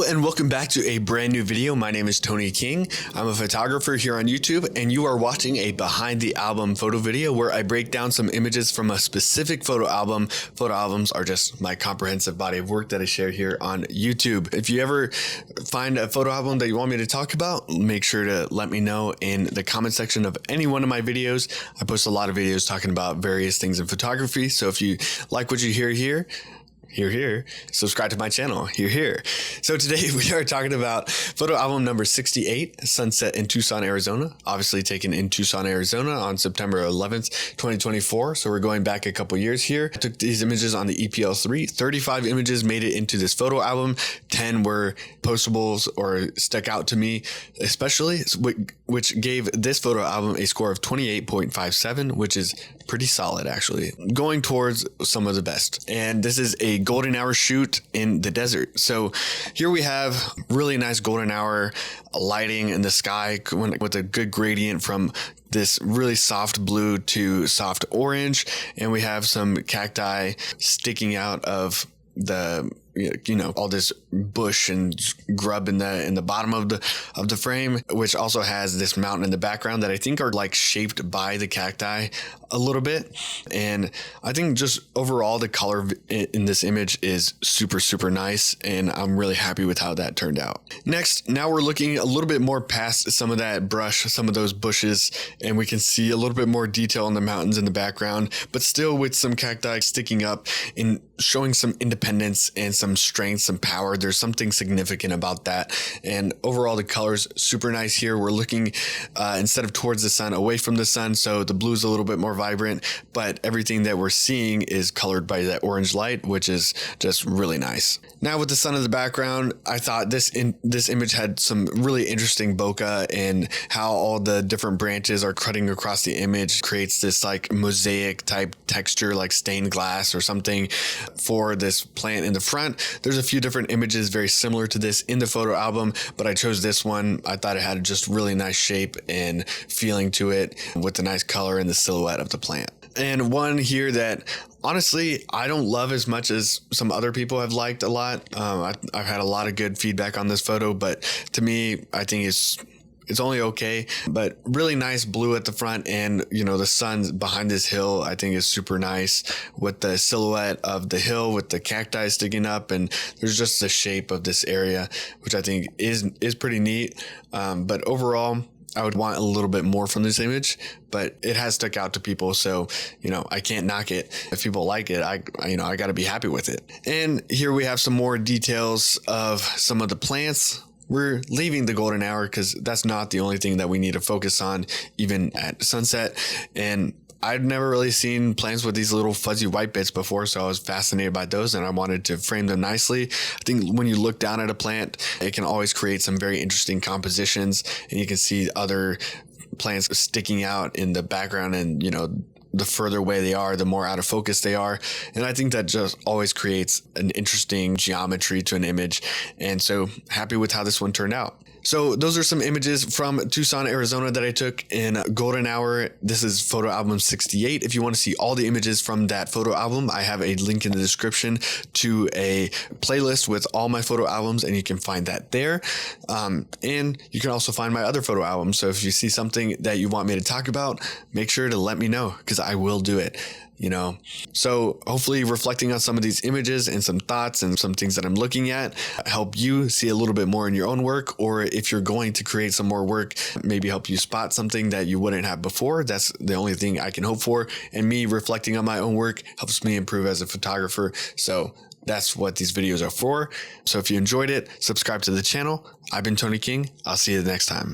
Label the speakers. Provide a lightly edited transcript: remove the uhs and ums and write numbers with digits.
Speaker 1: and welcome back to a brand new video. My name is Tony King. I'm a photographer here on YouTube, and you are watching a behind the album photo video where I break down some images from a specific photo album. Photo albums are just my comprehensive body of work that I share here on YouTube. If you ever find a photo album that you want me to talk about, make sure to let me know in the comment section of any one of my videos. I post a lot of videos talking about various things in photography. So if you like what you hear here, subscribe to my channel, here. So today we are talking about photo album number 68, Sunset in Tucson, Arizona, obviously taken in Tucson, Arizona on September 11th, 2024. So we're going back a couple years here. I took these images on the EPL3, 35 images made it into this photo album. 10 were postables or stuck out to me, especially, which gave this photo album a score of 28.57, which is pretty solid, actually, going towards some of the best. And this is a golden hour shoot in the desert. So here we have really nice golden hour lighting in the sky with a good gradient from this really soft blue to soft orange. And we have some cacti sticking out of the, all this bush and grub in the bottom of the frame, which also has this mountain in the background that I think are like shaped by the cacti a little bit. And I think just overall the color in this image is super nice, and I'm really happy with how that turned out. Next, now we're looking a little bit more past some of that brush, some of those bushes, and we can see a little bit more detail in the mountains in the background, but still with some cacti sticking up and showing some independence and some strength, some power. There's something significant about that. And overall, the color's super nice here. We're looking instead of towards the sun, away from the sun. So the blue's a little bit more vibrant, but everything that we're seeing is colored by that orange light, which is just really nice. Now with the sun in the background, I thought this image had some really interesting bokeh, and how all the different branches are cutting across the image creates this like mosaic type texture, like stained glass or something for this plant in the front. There's a few different images very similar to this in the photo album, but I chose this one. I thought it had just really nice shape and feeling to it with the nice color and the silhouette of the plant. And one here that honestly I don't love as much as some other people have liked a lot. I've had a lot of good feedback on this photo, but to me, I think it's only okay, but really nice blue at the front, and the sun behind this hill I think is super nice with the silhouette of the hill with the cacti sticking up, and there's just the shape of this area, which I think is pretty neat. But overall, I would want a little bit more from this image, but it has stuck out to people, so I can't knock it. If people like it, I got to be happy with it. And here we have some more details of some of the plants. We're leaving the golden hour because that's not the only thing that we need to focus on, even at sunset. And I'd never really seen plants with these little fuzzy white bits before, so I was fascinated by those, and I wanted to frame them nicely. I think when you look down at a plant, it can always create some very interesting compositions, and you can see other plants sticking out in the background, and the further away they are, the more out of focus they are. And I think that just always creates an interesting geometry to an image. And so happy with how this one turned out. So those are some images from Tucson, Arizona that I took in golden hour. This is photo album 68. If you want to see all the images from that photo album, I have a link in the description to a playlist with all my photo albums, and you can find that there. And you can also find my other photo albums. So if you see something that you want me to talk about, make sure to let me know, because I will do it. So hopefully reflecting on some of these images and some thoughts and some things that I'm looking at help you see a little bit more in your own work, or if you're going to create some more work, maybe help you spot something that you wouldn't have before. That's the only thing I can hope for. And me reflecting on my own work helps me improve as a photographer. So that's what these videos are for. So if you enjoyed it, subscribe to the channel. I've been Tony King. I'll see you the next time.